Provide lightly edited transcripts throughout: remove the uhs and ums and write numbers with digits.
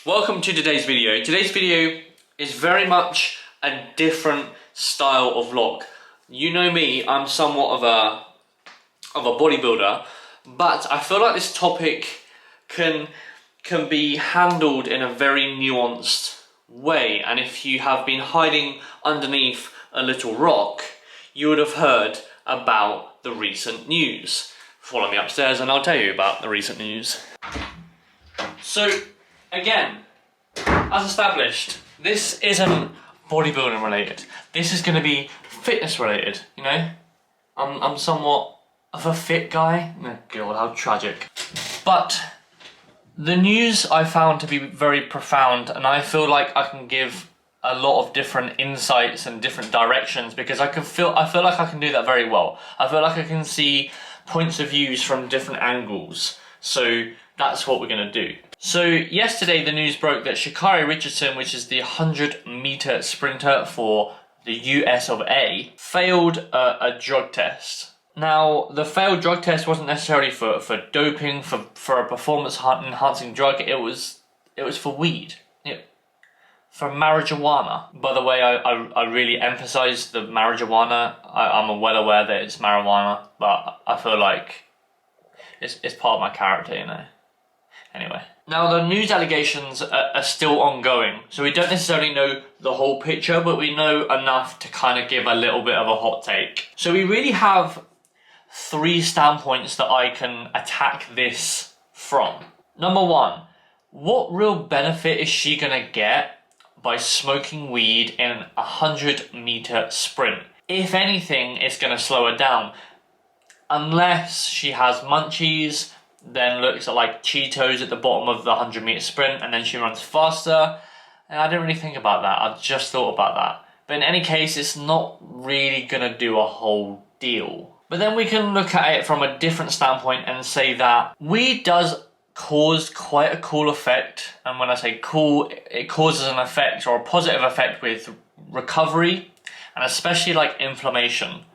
Welcome to today's video. Today's video is very much a different style of vlog. You know me, I'm somewhat of a bodybuilder, but I feel like this topic can be handled in a very nuanced way, and if you have been hiding underneath a little rock, you would have heard about the recent news. Follow me upstairs and I'll tell you about the recent news. So, again, as established, this isn't bodybuilding related. This is going to be fitness related, you know? I'm somewhat of a fit guy. Oh God, how tragic. But the news I found to be very profound, and I feel like I can give a lot of different insights and different directions because I feel like I can do that very well. I feel like I can see points of views from different angles. So that's what we're going to do. So yesterday the news broke that Sha'carri Richardson, which is the 100-meter sprinter for the US of A, failed a drug test. Now, the failed drug test wasn't necessarily for doping, for a performance-enhancing drug. It was for weed, for marijuana. By the way, I really emphasize the marijuana. I'm well aware that it's marijuana, but I feel like it's part of my character, you know. Anyway. Now, the news allegations are still ongoing, so we don't necessarily know the whole picture, but we know enough to kind of give a little bit of a hot take. So we really have three standpoints that I can attack this from. Number one, what real benefit is she gonna get by smoking weed in a 100-meter sprint? If anything, it's gonna slow her down. Unless she has munchies, then looks at like Cheetos at the bottom of the 100-meter sprint, and then she runs faster. And I didn't really think about that. I just thought about that. But in any case, it's not really gonna do a whole deal. But then we can look at it from a different standpoint and say that weed does cause quite a cool effect. And when I say cool, it causes an effect or a positive effect with recovery and especially like inflammation.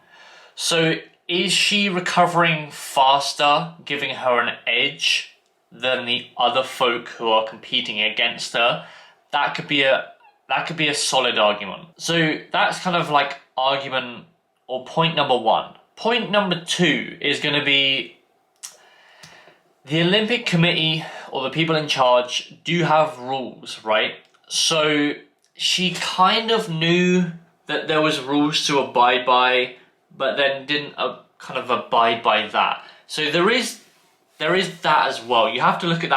So is she recovering faster, giving her an edge than the other folk who are competing against her? That could be a solid argument. So that's kind of like argument or point number one. Point number two is going to be the Olympic Committee or the people in charge do have rules, right? So she kind of knew that there was rules to abide by, but then didn't kind of abide by that. So there is that as well. You have to look at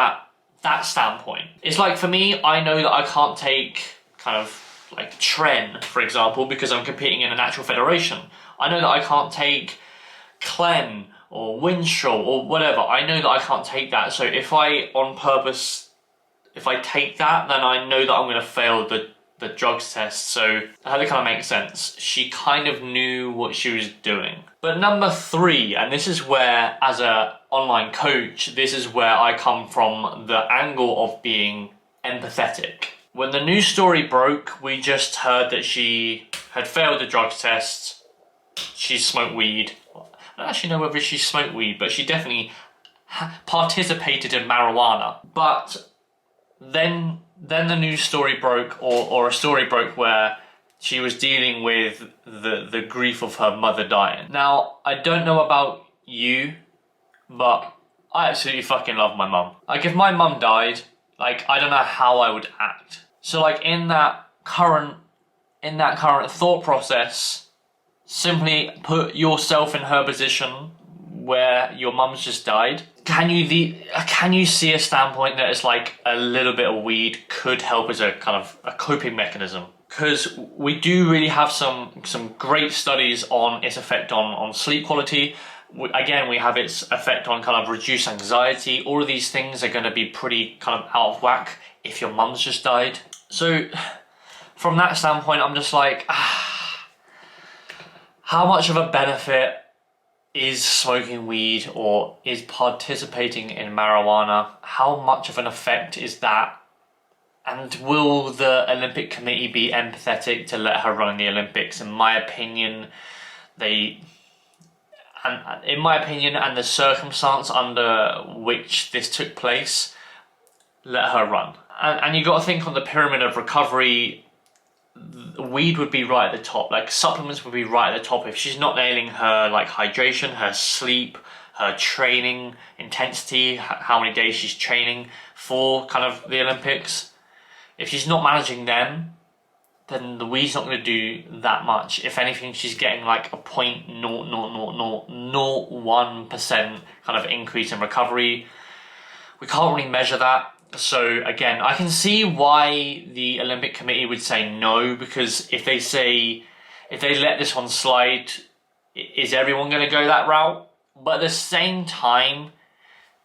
that standpoint. It's like for me, I know that I can't take kind of like Tren, for example, because I'm competing in an actual federation. I know that I can't take Clem or Winstrol or whatever. I know that I can't take that. So if I, on purpose, if I take that, then I know that I'm going to fail the drugs test. So that kind of makes sense. She kind of knew what she was doing. But number three, and this is where, as a online coach, this is where I come from the angle of being empathetic. When the news story broke, we just heard that she had failed the drugs test. She smoked weed. I don't actually know whether she smoked weed, but she definitely participated in marijuana. But then the news story broke, or a story broke where she was dealing with the grief of her mother dying. Now, I don't know about you, but I absolutely fucking love my mum. Like, if my mum died, like, I don't know how I would act. So, like, in that current thought process, simply put yourself in her position where your mum's just died. Can you see a standpoint that is like a little bit of weed could help as a kind of a coping mechanism? Because we do really have some great studies on its effect on sleep quality. Again, we have its effect on kind of reduced anxiety. All of these things are going to be pretty kind of out of whack if your mum's just died. So from that standpoint, I'm just like, how much of a benefit is smoking weed or is participating in marijuana? How much of an effect is that? And will the Olympic Committee be empathetic to let her run in the Olympics? In my opinion, and the circumstance under which this took place, let her run. And you got to think on the pyramid of recovery, weed would be right at the top. Like supplements would be right at the top if she's not nailing her like hydration, her sleep, her training intensity, how many days she's training for kind of the Olympics. If she's not managing them, then the weed's not going to do that much. If anything, she's getting like a 0.00001% kind of increase in recovery. We can't really measure that. So again, I can see why the Olympic Committee would say no, because if they let this one slide, is everyone going to go that route? But at the same time,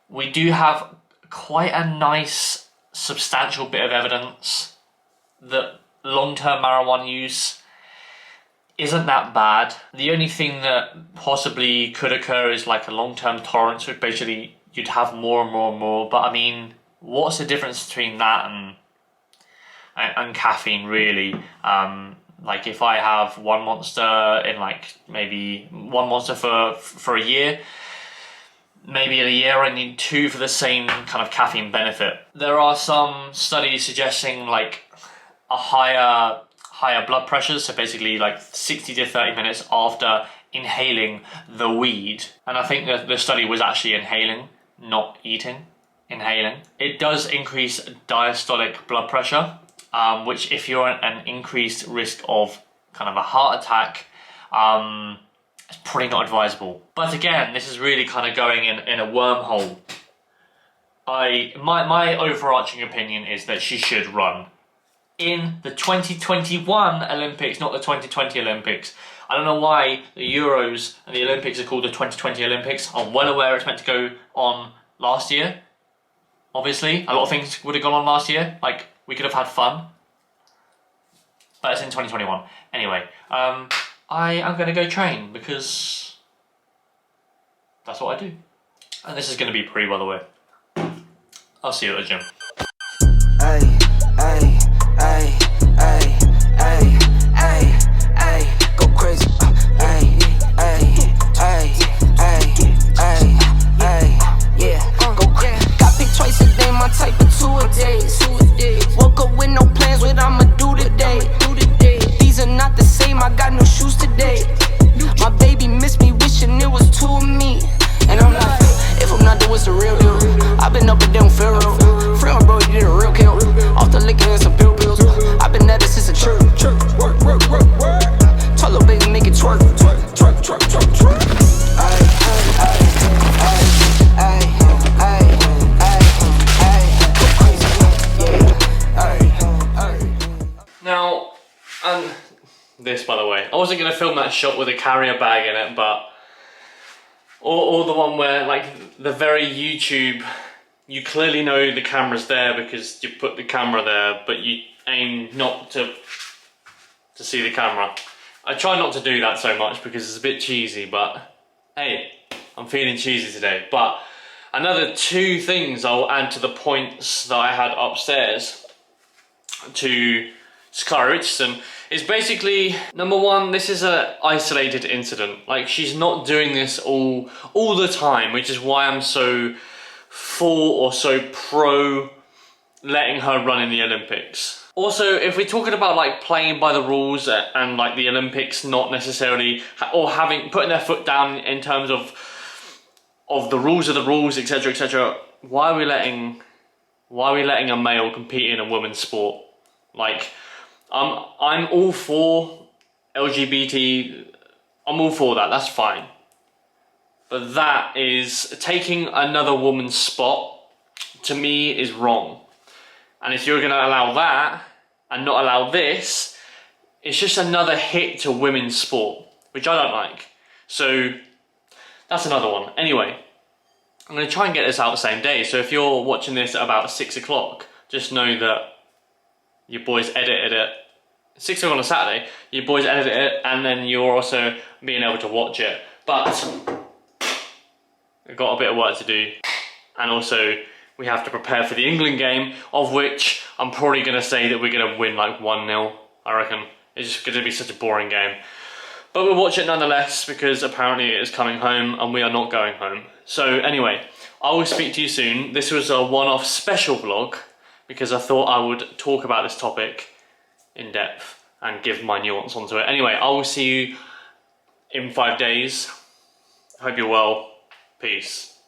we do have quite a nice, substantial bit of evidence that long-term marijuana use isn't that bad. The only thing that possibly could occur is like a long-term tolerance, which basically you'd have more and more and more. But I mean, what's the difference between that and caffeine, really? Like if I have one monster in like maybe one monster for a year, maybe in a year I need 2 for the same kind of caffeine benefit. There are some studies suggesting like a higher blood pressure, so basically like 60 to 30 minutes after inhaling the weed. And I think that the study was actually inhaling, not eating. Inhaling. It does increase diastolic blood pressure, which if you're at an increased risk of kind of a heart attack, it's probably not advisable. But again, this is really kind of going in a wormhole. My overarching opinion is that she should run in the 2021 Olympics, not the 2020 Olympics. I don't know why the Euros and the Olympics are called the 2020 Olympics. I'm well aware it's meant to go on last year. Obviously, a lot of things would have gone on last year. Like, we could have had fun. But it's in 2021. Anyway, I am going to go train because that's what I do. And this is going to be pre, by the way. I'll see you at the gym. Ay, ay, ay, ay, ay, ay, ay, go crazy. Ay, ay, ay, ay, ay, ay, yeah, go crazy. Got picked twice a day, my type of 2 a day. Woke up with no plans, what I'ma do today. These are not the same, I got new shoes today. My baby missed me, wishing it was 2 of me. And I'm like, if I'm not doing, what's the real deal? I've been up and down Pharaoh. Free my bro, you did a real kill. Off the liquor and some pill pills. I've been at it since a church. Work. Tell little baby, make it twerk. Twerk. Now, this, by the way, I wasn't going to film that shot with a carrier bag in it, but or the one where, like, the very YouTube, you clearly know the camera's there because you put the camera there, but you aim not to see the camera. I try not to do that so much because it's a bit cheesy, but hey, I'm feeling cheesy today. But another 2 things I'll add to the points that I had upstairs to sha'carri Richardson is basically, number 1, this is an isolated incident. Like, she's not doing this all the time, which is why I'm so for or so pro letting her run in the Olympics. Also, if we're talking about like playing by the rules and like the Olympics not necessarily, or putting their foot down in terms of the rules, etc., why are we letting a male compete in a women's sport? Like, I'm all for LGBT, I'm all for that, that's fine. But that is, taking another woman's spot, to me, is wrong. And if you're going to allow that, and not allow this, it's just another hit to women's sport, which I don't like. So, that's another one. Anyway, I'm going to try and get this out the same day, so if you're watching this at about 6 o'clock, just know that your boys edited it. 6 o'clock on a Saturday, your boys edited it, and then you're also being able to watch it. But we've got a bit of work to do, and also we have to prepare for the England game, of which I'm probably going to say that we're going to win like 1-0, I reckon. It's just going to be such a boring game. But we'll watch it nonetheless, because apparently it is coming home and we are not going home. So anyway, I will speak to you soon. This was a one-off special vlog. because I thought I would talk about this topic in depth and give my nuance onto it. Anyway, I will see you in 5 days. Hope you're well. Peace.